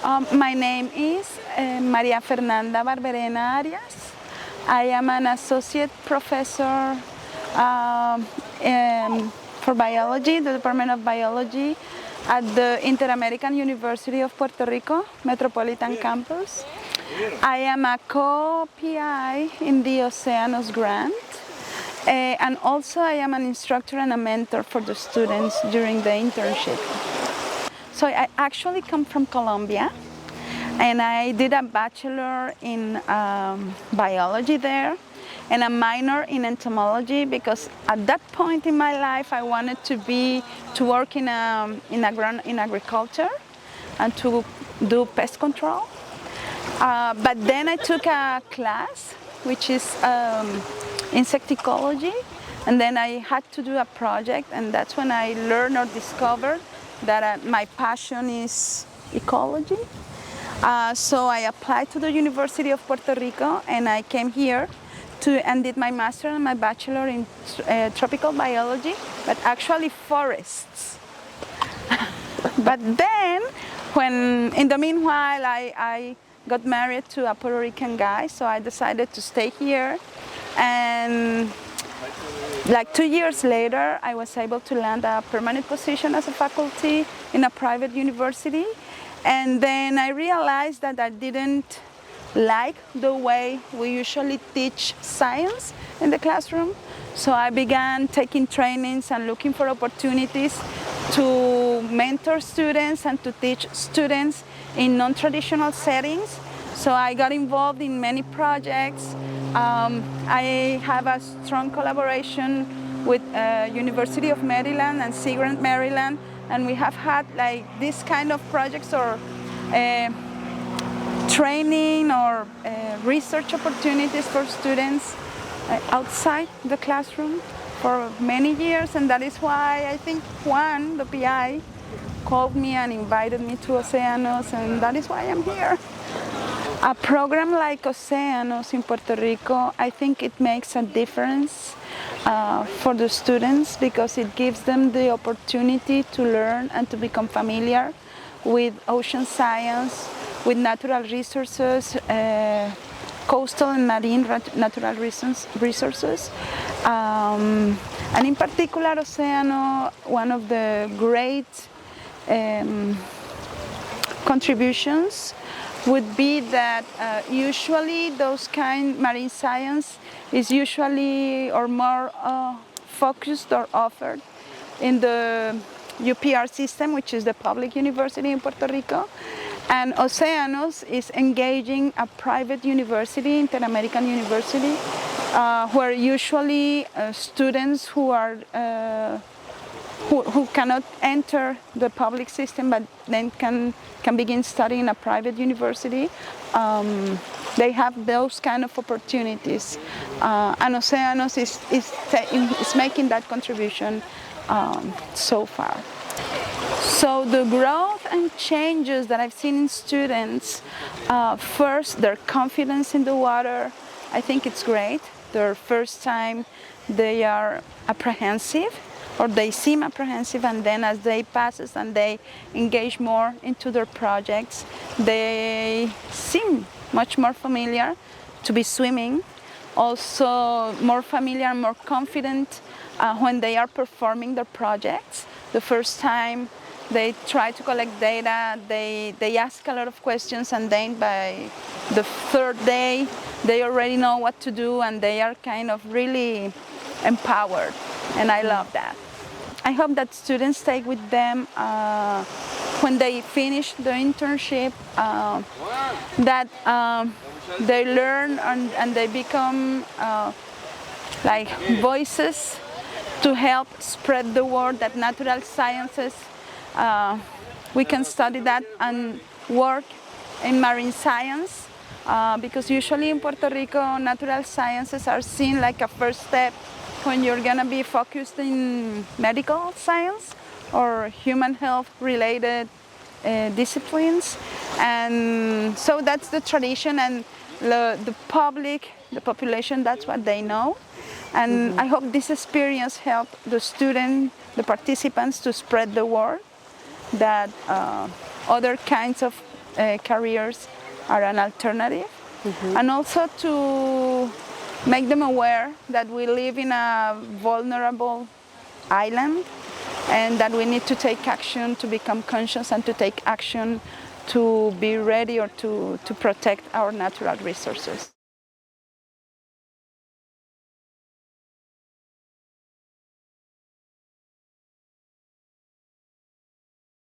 My name is Maria Fernanda Barberena-Arias. I am an associate professor for biology, the Department of Biology at the Inter-American University of Puerto Rico, Metropolitan Campus. I am a co-PI in the OCEANOS grant. And also I am an instructor and a mentor for the students during the internship. So I actually come from Colombia, and I did a bachelor in biology there and a minor in entomology, because at that point in my life I wanted to work in agriculture and to do pest control. But then I took a class which is insect ecology, and then I had to do a project, and that's when I learned or discovered that my passion is ecology. So I applied to the University of Puerto Rico, and I came here and did my master and my bachelor in tropical biology, but actually forests. But then, in the meanwhile, I got married to a Puerto Rican guy, so I decided to stay here. And like 2 years later, I was able to land a permanent position as a faculty in a private university. And then I realized that I didn't like the way we usually teach science in the classroom. So I began taking trainings and looking for opportunities to mentor students and to teach students in non-traditional settings. So I got involved in many projects. I have a strong collaboration with University of Maryland and Sea Grant, Maryland, and we have had like this kind of projects or training or research opportunities for students outside the classroom for many years, and that is why I think Juan, the PI, called me and invited me to OCEANOS, and that is why I'm here. A program like OCEANOS in Puerto Rico, I think it makes a difference for the students, because it gives them the opportunity to learn and to become familiar with ocean science, with natural resources, coastal and marine natural resources. And in particular, OCEANOS, one of the great contributions would be that usually those marine science is usually or more focused or offered in the UPR system, which is the public university in Puerto Rico. And OCEANOS is engaging a private university, Inter-American University, where usually students who cannot enter the public system but then can begin studying in a private university, they have those kind of opportunities. And OCEANOS is making that contribution so far. So the growth and changes that I've seen in students, first, their confidence in the water, I think it's great. Their first time they are apprehensive, or they seem apprehensive, and then as they passes and they engage more into their projects, they seem much more familiar to be swimming, also more familiar and more confident when they are performing their projects. The first time they try to collect data, they ask a lot of questions, and then by the third day they already know what to do, and they are kind of really empowered, and I love that. I hope that students take with them when they finish the internship, that they learn and they become like voices to help spread the word that natural sciences, we can study that and work in marine science, because usually in Puerto Rico natural sciences are seen like a first step when you're gonna be focused in medical science or human health related disciplines. And so that's the tradition, and the population, that's what they know. And I hope this experience helped the participants to spread the word that other kinds of careers are an alternative, and also to make them aware that we live in a vulnerable island and that we need to take action to become conscious and to take action to be ready or to protect our natural resources.